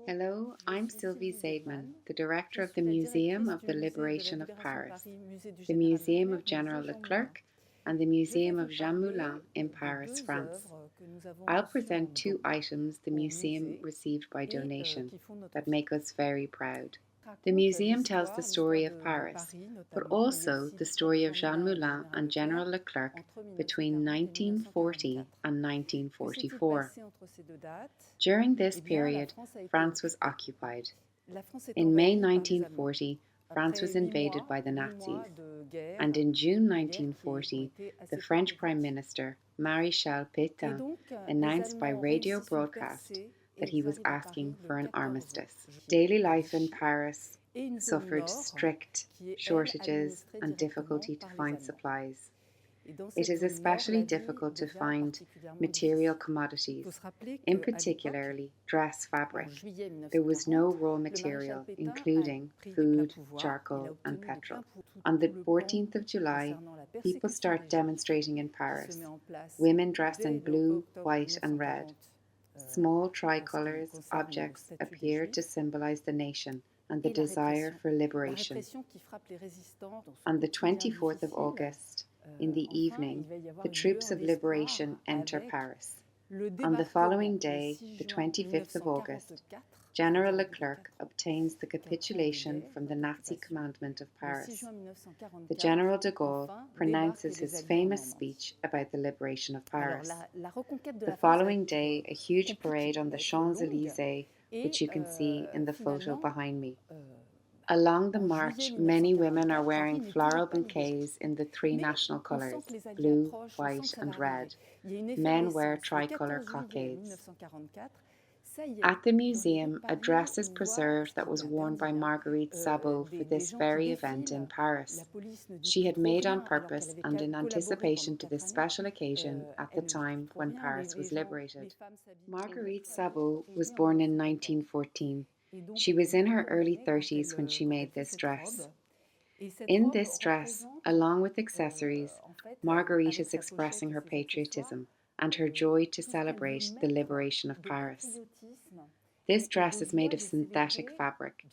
Hello, I'm Sylvie ZAIDMAN, the director of the Museum of the Liberation of Paris, the Museum of General Leclerc, and the Museum of Jean Moulin in Paris, France. I'll present two items the museum received by donation that make us very proud. The museum tells the story of Paris, but also the story of Jean Moulin and General Leclerc between 1940 and 1944. During this period, France was occupied. In May 1940, France was invaded by the Nazis, and in June 1940, the French Prime Minister, Maréchal Pétain, announced by radio broadcast that he was asking for an armistice. Daily life in Paris suffered strict shortages and difficulty to find supplies. It is especially difficult to find material commodities, in particularly dress fabric. There was no raw material, including food, charcoal, and petrol. On the 14th of July, people start demonstrating in Paris. Women dressed in blue, white, and red. Small tricolours objects appear to symbolize the nation and the desire for liberation. On the 24th of August, in the evening, the troops of liberation enter Paris. On the following day, the 25th of August, General Leclerc obtains the capitulation from the Nazi commandment of Paris. The General de Gaulle pronounces his famous speech about the liberation of Paris. The following day, a huge parade on the Champs-Élysées, which you can see in the photo behind me. Along the march, many women are wearing floral bouquets in the three national colours, blue, white and red. Men wear tricolour cockades. At the museum, a dress is preserved that was worn by Marguerite Sabaut for this very event in Paris. She had made on purpose and in anticipation to this special occasion at the time when Paris was liberated. Marguerite Sabaut was born in 1914. She was in her early 30s when she made this dress. In this dress, along with accessories, Marguerite is expressing her patriotism and her joy to celebrate the liberation of Paris. This dress is made of synthetic fabric.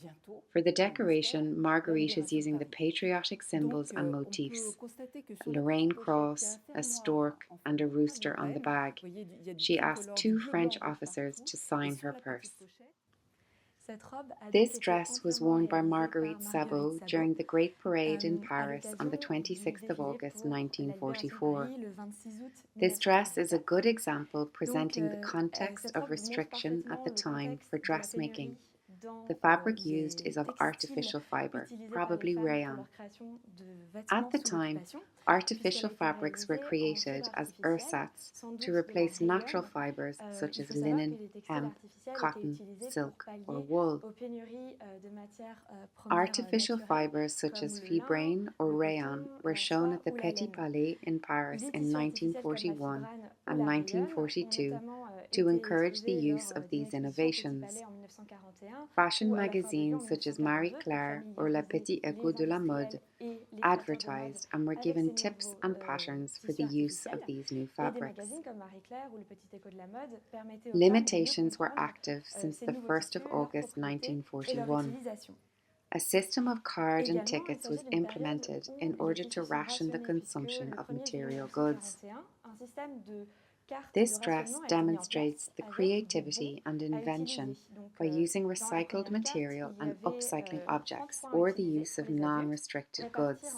For the decoration, Marguerite is using the patriotic symbols and motifs, a Lorraine cross, a stork, and a rooster on the bag. She asked two French officers to sign her purse. This dress was worn by Marguerite Sabaut during the Great Parade in Paris on the 26th of August 1944. This dress is a good example presenting the context of restriction at the time for dressmaking. The fabric used is of artificial fibre, probably rayon. At the time, artificial fabrics were created as ersatz to replace natural fibres such as linen, hemp, cotton, silk, or wool. Artificial fibres such as fibrane or rayon were shown at the Petit Palais in Paris in 1941 and 1942 to encourage the use of these innovations. Fashion magazines such as Marie Claire or Le Petit Écho de la Mode advertised and were given tips and patterns for the use of these new fabrics. Limitations were active since the 1st of August 1941. A system of card and tickets was implemented in order to ration the consumption of material goods. This dress demonstrates the creativity and invention by using recycled material and upcycling objects or the use of non-restricted goods.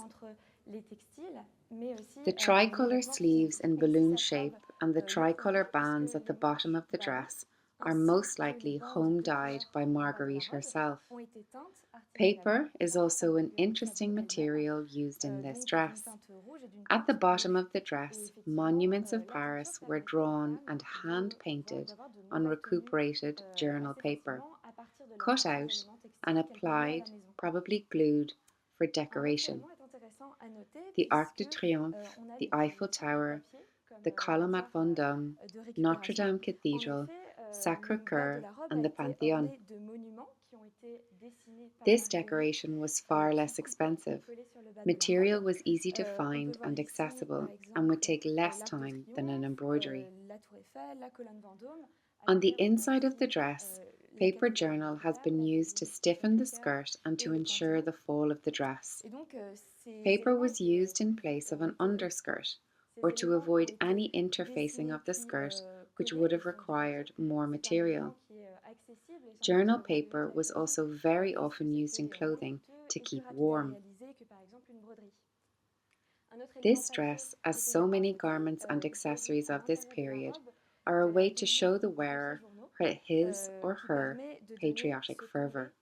The tricolour sleeves in balloon shape and the tricolour bands at the bottom of the dress are most likely home dyed by Marguerite herself. Paper is also an interesting material used in this dress. At the bottom of the dress, monuments of Paris were drawn and hand-painted on recuperated journal paper, cut out and applied, probably glued, for decoration. The Arc de Triomphe, the Eiffel Tower, the Column at Vendôme, Notre Dame Cathedral, Sacré-Cœur, and the Panthéon. This decoration was far less expensive. Material was easy to find and accessible and would take less time than an embroidery. On the inside of the dress, Paper journal has been used to stiffen the skirt and to ensure the fall of the dress. Paper was used in place of an underskirt or to avoid any interfacing of the skirt which would have required more material. Journal paper was also very often used in clothing to keep warm. This dress, as so many garments and accessories of this period, are a way to show the wearer his or her patriotic fervour.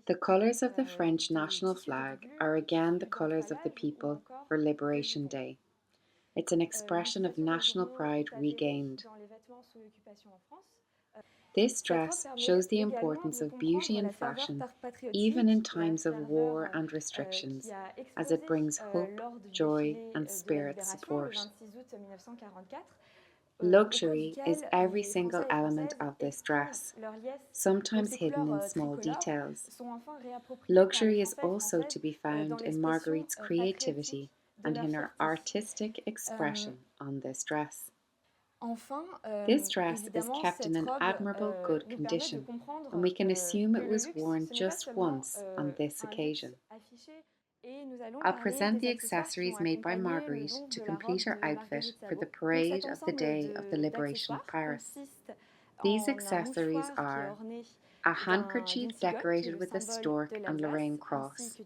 The colours of the French national flag are again the colours of the people for Liberation Day. It's an expression of national pride regained. This dress shows the importance of beauty and fashion, even in times of war and restrictions, as it brings hope, joy, and spirit support. Luxury is every single element of this dress, sometimes hidden in small details. Luxury is also to be found in Marguerite's creativity and in her artistic expression on this dress. This dress is kept in an admirable good condition, and we can assume it was worn just once on this occasion. I'll present the accessories made by Marguerite to complete her outfit for the parade of the day of the liberation of Paris. These accessories are a handkerchief decorated with a stork and Lorraine cross,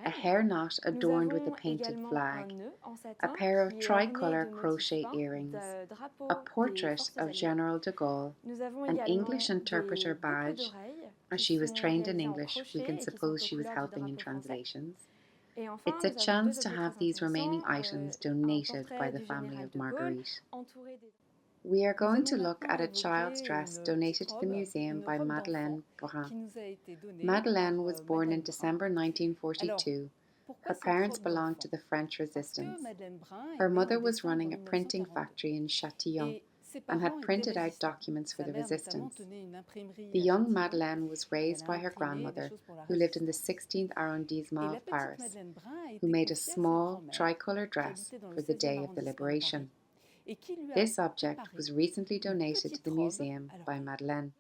a hair knot adorned with a painted flag, a pair of tricolour crochet earrings, a portrait of General de Gaulle, an English interpreter badge. As she was trained in English, we can suppose she was helping in translations. It's a chance to have these remaining items donated by the family of Marguerite. We are going to look at a child's dress donated to the museum by Madeleine Brun. Madeleine was born in December 1942. Her parents belonged to the French Resistance. Her mother was running a printing factory in Châtillon and had printed out documents for the resistance. The young Madeleine was raised by her grandmother, who lived in the 16th arrondissement of Paris, who made a small tricolour dress for the day of the liberation. This object was recently donated to the museum by Madeleine.